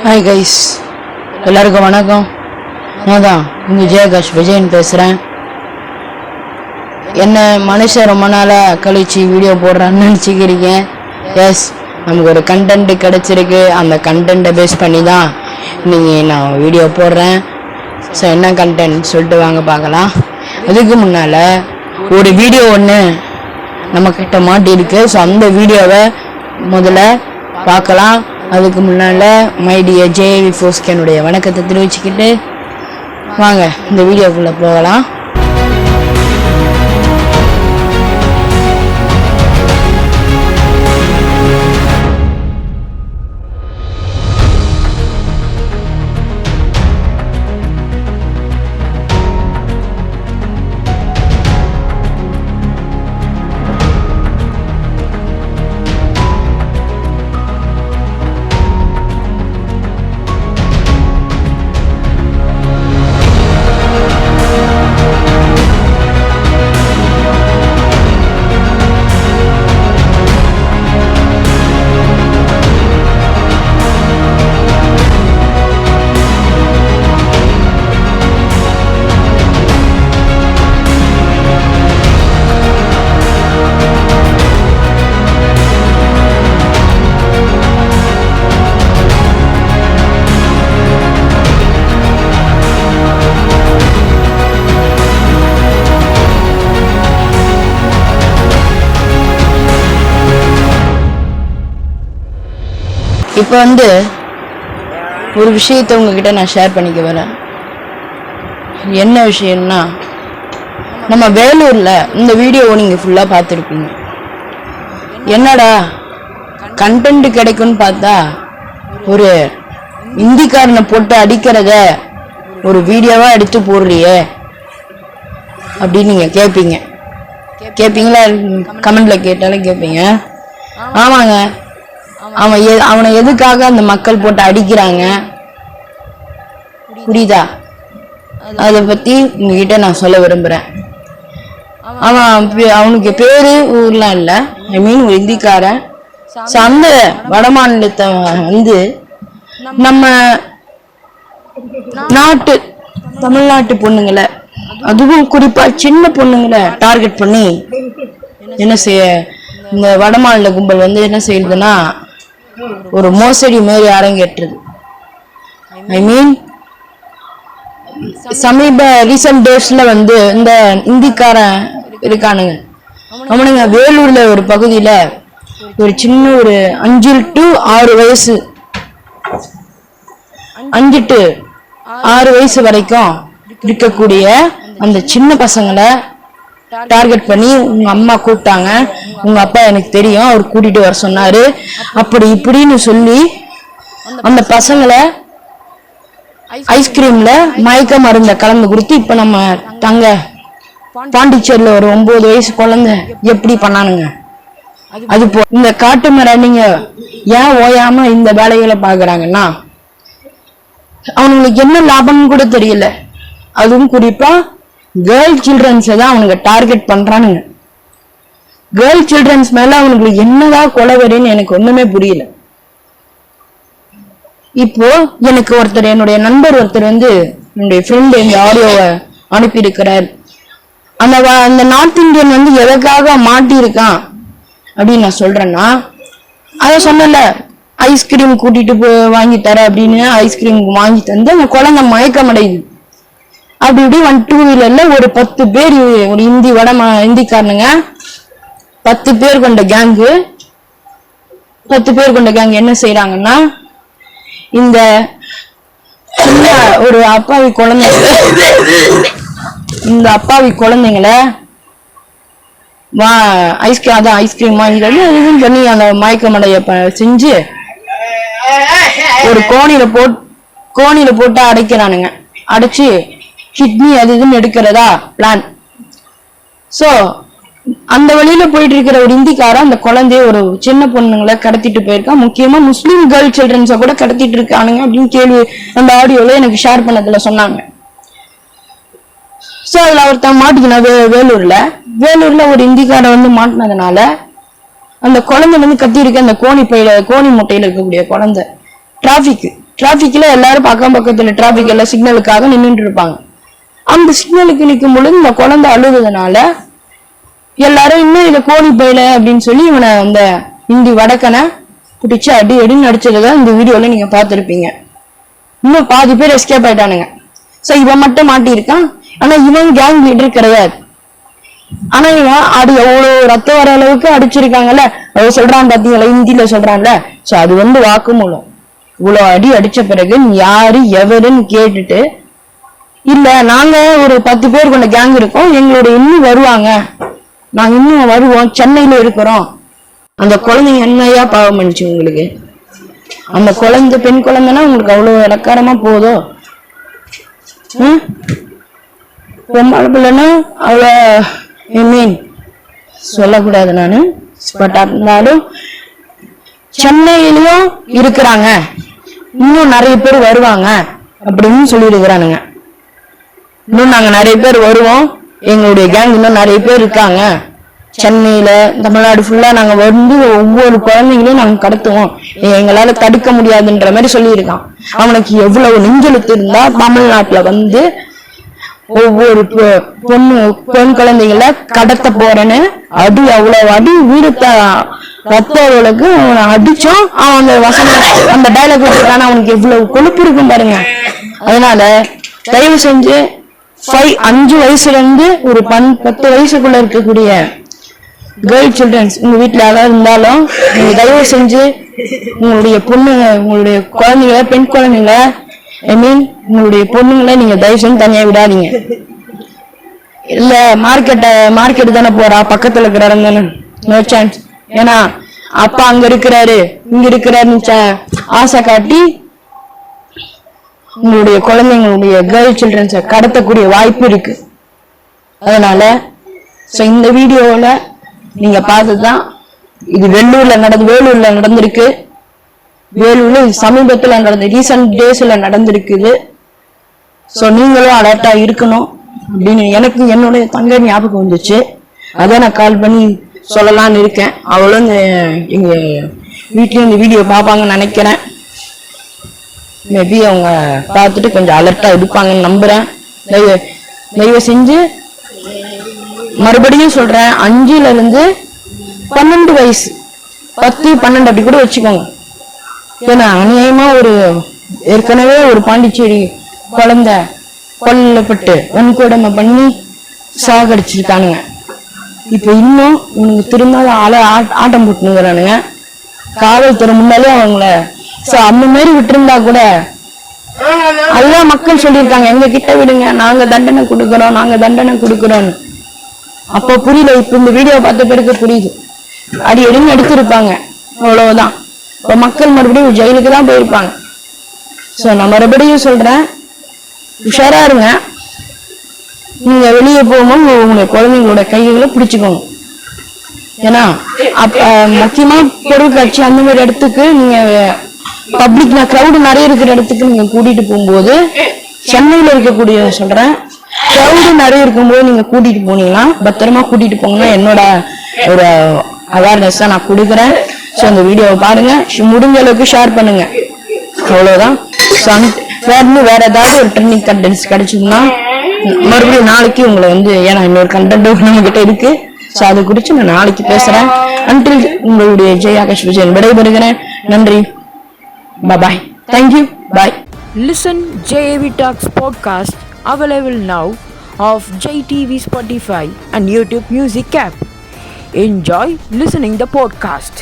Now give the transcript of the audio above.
Hi guys, எல்லாருக்கும் வணக்கம். நான் தான் உங்கள் ஜெயகாஷ் விஜயன் பேசுகிறேன். என்ன மனுஷன் ரொம்ப நாளாக கழிச்சு வீடியோ போடுறான்னு நினச்சிக்கிறீங்க. எஸ், நமக்கு ஒரு கண்டென்ட் கிடச்சிருக்கு. அந்த கண்டென்ட்டை பேஸ் பண்ணி தான் நீங்கள் நான் வீடியோ போடுறேன். ஸோ என்ன கண்டென்ட் சொல்லிட்டு வாங்க பார்க்கலாம். அதுக்கு முன்னால் ஒரு வீடியோ ஒன்று நம்மக்கிட்ட மாட்டியிருக்கு. ஸோ அந்த வீடியோவை முதல்ல பார்க்கலாம். அதுக்கு முன்னால் மைடியர் ஜேவி ஃபோஸ்கனுடைய வணக்கத்தை தெரிவிச்சுக்கிட்டு வாங்க இந்த வீடியோக்குள்ளே போகலாம். இப்போ ஒரு விஷயத்தை உங்ககிட்ட நான் ஷேர் பண்ணிக்க வரேன். என்ன விஷயம்னா, நம்ம வேலூரில் இந்த வீடியோவை நீங்கள் ஃபுல்லாக பார்த்துருப்பீங்க. என்னடா கண்டென்ட் கிடைக்கும்னு பார்த்தா ஒரு இந்திக்காரனை போட்டு அடிக்கிறத ஒரு வீடியோவாக எடுத்து போடுறியே அப்படின்னு நீங்கள் கேட்பீங்களா? கமெண்டில் கேட்டாலும் கேட்பீங்க. ஆமாங்க, அவனை எதுக்காக அந்த மக்கள் போட்டு அடிக்கிறாங்க புரியுதா? அதை பத்தி உங்ககிட்ட நான் சொல்ல விரும்புறேன். அவனுக்கு பேரு ஊர்லாம் இல்ல, ஐ மீன் ஒரு இந்திக்காரன். அந்த வட மாநிலத்தை நம்ம நாட்டு தமிழ்நாட்டு பொண்ணுங்களை, அதுவும் குறிப்பா சின்ன பொண்ணுங்களை டார்கெட் பண்ணி என்ன செய்ய இந்த வட மாநில கும்பல் என்ன செய்யுதுன்னா ஒரு மோசடி மாரி அரங்கேற்றுது. ஐ மீன் சமீப ரீசன்ட் டேஸ்ல இந்த இந்திக்காரன் இருக்கானுங்க, அவனுங்க வேலூர்ல ஒரு பகுதியில ஒரு சின்ன ஒரு 5 to 6 வயசு 5 to 6 வயசு வரைக்கும் இருக்கக்கூடிய அந்த சின்ன பசங்களை டார்கெட் பண்ணி உங்க அம்மா கூப்பிட்டாங்க, உங்க அப்பா எனக்கு தெரியும், அவர் கூட்டிட்டு வர சொன்னாரு, அப்படி இப்படின்னு சொல்லி அந்த பசங்களை ஐஸ்கிரீம்ல மயக்க மருந்த கலந்து கொடுத்து இப்ப நம்ம பாண்டிச்சேரியில ஒரு 9 வயசு குழந்தை எப்படி பண்ணானுங்க. அது இந்த காட்டு மிராண்டிங்க ஏன் ஓயாம இந்த வேலைகளை பாக்குறாங்கன்னா அவங்களுக்கு என்ன லாபம்னு கூட தெரியல. அதுவும் குறிப்பா கேர்ள் சில்ட்ரன்ஸை தான் அவனுக்கு டார்கெட் பண்றானுங்க. கேர்ள் சில்ட்ரன்ஸ் மேல அவனுக்கு என்னதான் கொலவெறின்னு எனக்கு ஒண்ணுமே புரியல. இப்போ எனக்கு என்னுடைய நண்பர் ஒருத்தர் என்னுடைய ஃப்ரெண்ட் இந்த ஆடியோவை அனுப்பி இருக்கிறார். அந்த நார்த் இந்தியன் எதற்காக மாட்டி இருக்கான் அப்படின்னு நான் சொல்றேன்னா, அத சொன்னல ஐஸ்கிரீம் கூட்டிட்டு வாங்கி தர அப்படின்னு ஐஸ்கிரீம் வாங்கி தந்து அந்த குழந்தை மயக்கம் அடையுது. அப்படி இப்படி 2 வீலர்ல ஒரு 10 பேர், ஒரு இந்திக்காரனுங்க 10 பேர் கொண்ட கேங்கு 10 பேர் கொண்ட கேங் என்ன செய்யறாங்கன்னா, இந்த ஒரு அப்பாவி குழந்தைங்களை ஐஸ்கிரீம் வாங்கி பண்ணி அந்த மயக்கமடைய செஞ்சு ஒரு கோணில போட்டு அடைக்கிறானுங்க. அடைச்சு கிட்னி அது இதுன்னு எடுக்கிறதா பிளான். சோ அந்த வழியில போயிட்டு இருக்கிற ஒரு இந்திக்காரன் அந்த குழந்தைய ஒரு சின்ன பொண்ணுங்களை கடத்திட்டு போயிருக்கான். முக்கியமா முஸ்லீம் கேர்ள் சில்ட்ரன்ஸ கூட கடத்திட்டு இருக்கானுங்க அப்படின்னு கேள்வி அந்த ஆடியோல எனக்கு ஷேர் பண்ணதுல சொன்னாங்க. சோ அதுல ஒருத்தன் மாட்டிக்கினா வேலூர்ல ஒரு இந்திக்காரன் மாட்டினதுனால அந்த குழந்தை கத்தி இருக்கு. அந்த கோணி முட்டையில இருக்கக்கூடிய குழந்தை டிராபிக்ல எல்லாரும் பக்கம் பக்கத்துல டிராபிக் எல்லாம் சிக்னலுக்காக நின்றுட்டு இருப்பாங்க. அந்த சிக்னலுக்கு நிற்கும் பொழுது இந்த குழந்தை அழுகுறதுனால எல்லாரும் இன்னும் இதை கோழி பயில அப்படின்னு சொல்லி இவனை அந்த இந்தி வடக்கனை பிடிச்சு அடி அடின்னு அடிச்சதை இந்த வீடியோல நீங்க பார்த்திருப்பீங்க. இன்னும் பாதி பேர் எஸ்கேப் ஆயிட்டானுங்க. சோ இவன் மட்டும் மாட்டியிருக்கான். ஆனா இவன் கேங் லீடர் கிடையாது. ஆனா இவன் அடி எவ்வளவு ரத்தம் வர அளவுக்கு அடிச்சிருக்காங்கல்ல, அவ சொல்றான் பாத்தீங்களா, ஹிந்தியில சொல்றான்ல. சோ அது வாக்குமூலம். இவ்வளவு அடி அடிச்ச பிறகு யாரு எவருன்னு கேட்டுட்டு, இல்ல நாங்க ஒரு 10 பேர் கொண்ட கேங் இருக்கோம், எங்களோட இன்னும் வருவாங்க, நாங்க இன்னும் வருவோம், சென்னையில இருக்கிறோம். அந்த குழந்தைங்க என்னையா பாவம் பண்ணிச்சு உங்களுக்கு? அந்த குழந்தை பெண் குழந்தைன்னா உங்களுக்கு அவ்வளவு இலக்காரமா போதோ? பொம்பளை பிள்ளைன்னா அவ்வளோ மீன் சொல்லக்கூடாது நானு. பட் இருந்தாலும் சென்னையிலயும் இருக்கிறாங்க, இன்னும் நிறைய பேர் வருவாங்க அப்படின்னு சொல்லியிருக்கிறானுங்க. இன்னும் நாங்க நிறைய பேர் வருவோம், எங்களுடைய கேங் இன்னும் நிறைய பேர் இருக்காங்க சென்னையில, தமிழ்நாடு ஃபுல்லா நாங்க வந்து ஒவ்வொரு குழந்தைங்களையும் நாங்க கடத்துவோம், எங்களால தடுக்க முடியாதுன்ற மாதிரி சொல்லியிருக்கான். அவனுக்கு எவ்வளவு நெஞ்செழுத்து இருந்தா தமிழ்நாட்டுல வந்து ஒவ்வொரு பெண் குழந்தைங்கள கடத்த போறேன்னு அடி அவ்வளவு அடி வீடு ரத்தவர்களுக்கு அவனை அடிச்சோம். அவன் அந்த வசனம் அந்த டைலாக் வச்சுக்கான அவனுக்கு எவ்வளவு கொழுப்பு இருக்கும் பாருங்க. அதனால தயவு செஞ்சு 5 வயசுல இருந்து ஒரு 10 வயசுக்குள்ள இருக்கக்கூடிய கேர்ள் சில்ட்ரன்ஸ் உங்க வீட்டுல யாராவது இருந்தாலும் நீங்க தயவு செஞ்சு உங்களுடைய உங்களுடைய குழந்தைங்கள, பெண் குழந்தைங்கள, உங்களுடைய பொண்ணுங்களை நீங்க தயவு செஞ்சு தனியா விடாதீங்க. இல்ல மார்க்கெட் தானே போறா, பக்கத்துல இருக்கிறாரு, நோ சான்ஸ். ஏன்னா அப்பா அங்க இருக்கிறாரு இங்க இருக்கிறாருன்னு ஆசை காட்டி உங்களுடைய குழந்தைங்களுடைய கேர்ள் சில்ட்ரன்ஸை கடத்தக்கூடிய வாய்ப்பு இருக்கு. அதனால இந்த வீடியோல நீங்க பார்த்ததுதான் இது வேலூர்ல நடந்திருக்கு. வேலூர்ல சமீபத்துல ரீசன்ட் டேஸ்ல நடந்திருக்குது. சோ நீங்களும் அலர்ட்டா இருக்கணும் அப்படின்னு எனக்கு என்னுடைய தங்கை ஞாபகம் வந்துச்சு. அதான் நான் கால் பண்ணி சொல்லலாம்னு இருக்கேன். அவளும் எங்க வீட்லயும் இந்த வீடியோ பார்ப்பாங்கன்னு நினைக்கிறேன். மேபி அவங்க பார்த்துட்டு கொஞ்சம் அலர்ட்டா இருப்பாங்கன்னு நம்புறேன். தயவு செஞ்சு மறுபடியும் சொல்றேன், 5ல இருந்து 12 வயசு, 10, 12 அப்படி கூட வச்சுக்கோங்க. ஏன்னா அநியாயமா ஏற்கனவே ஒரு பாண்டிச்சேரி குழந்தை கொல்லப்பட்டு வன்கொடுமை பண்ணி சாகடிச்சிருக்கானுங்க. இப்ப இன்னும் இவனுக்கு திரும்ப ஆட்டம் போட்டுனுங்கிறானுங்க. காவல்துறை முன்னாலே அவங்கள அந்த மாதிரி விட்டுருந்தா கூட அதுதான் மக்கள் சொல்லியிருக்காங்க, எங்க கிட்ட விடுங்க, நாங்க தண்டனை கொடுக்கிறோம். அப்ப புரியல. இப்ப இந்த வீடியோ பார்த்த பிறகு புரியுது. அடி அடின்னு எடுத்திருப்பாங்க, அவ்வளவுதான். இப்ப மக்கள் மறுபடியும் ஜெயிலுக்கு தான் போயிருப்பாங்க. சோ நான் மறுபடியும் சொல்றேன், உஷாரா இருங்க. நீங்க வெளியே போகும்போது உங்க குழந்தைங்களோட கைகளை பிடிச்சுக்கோங்க. ஏன்னா முக்கியமா பொருட்காட்சி அந்த மாதிரி இடத்துக்கு நீங்க பப்ளிக் கிரௌடு நிறைய இருக்கிற இடத்துக்கு நீங்க கூட்டிட்டு போகும்போது, சென்னையில இருக்கக்கூடிய சொல்றேன், கிரௌடு நிறைய இருக்கும்போது நீங்க கூட்டிட்டு போனீங்கன்னா பத்திரமா கூட்டிட்டு போங்கன்னா என்னோட ஒரு அவேர்னஸ் தான் நான் கொடுக்குறேன். ஸோ அந்த வீடியோவை பாருங்க, முடிஞ்ச அளவுக்கு ஷேர் பண்ணுங்க, அவ்வளவுதான். வேற ஏதாவது ஒரு ட்ரெண்டிங் கண்டென்ட்ஸ் கிடைச்சதுன்னா மறுபடியும் நாளைக்கு உங்களை ஏன்னா இன்னொரு கண்டென்ட் நம்ம கிட்ட இருக்கு. ஸோ அதை குறித்து நான் நாளைக்கு பேசுறேன். அன்டில் உங்களுடைய ஜெய் ஆகாஷ் விஜயன் விடைபெறுகிறேன். நன்றி. Bye. Thank you. Bye. Listen JAV Talks podcast available now of JTV Spotify and YouTube Music app. Enjoy listening the podcast.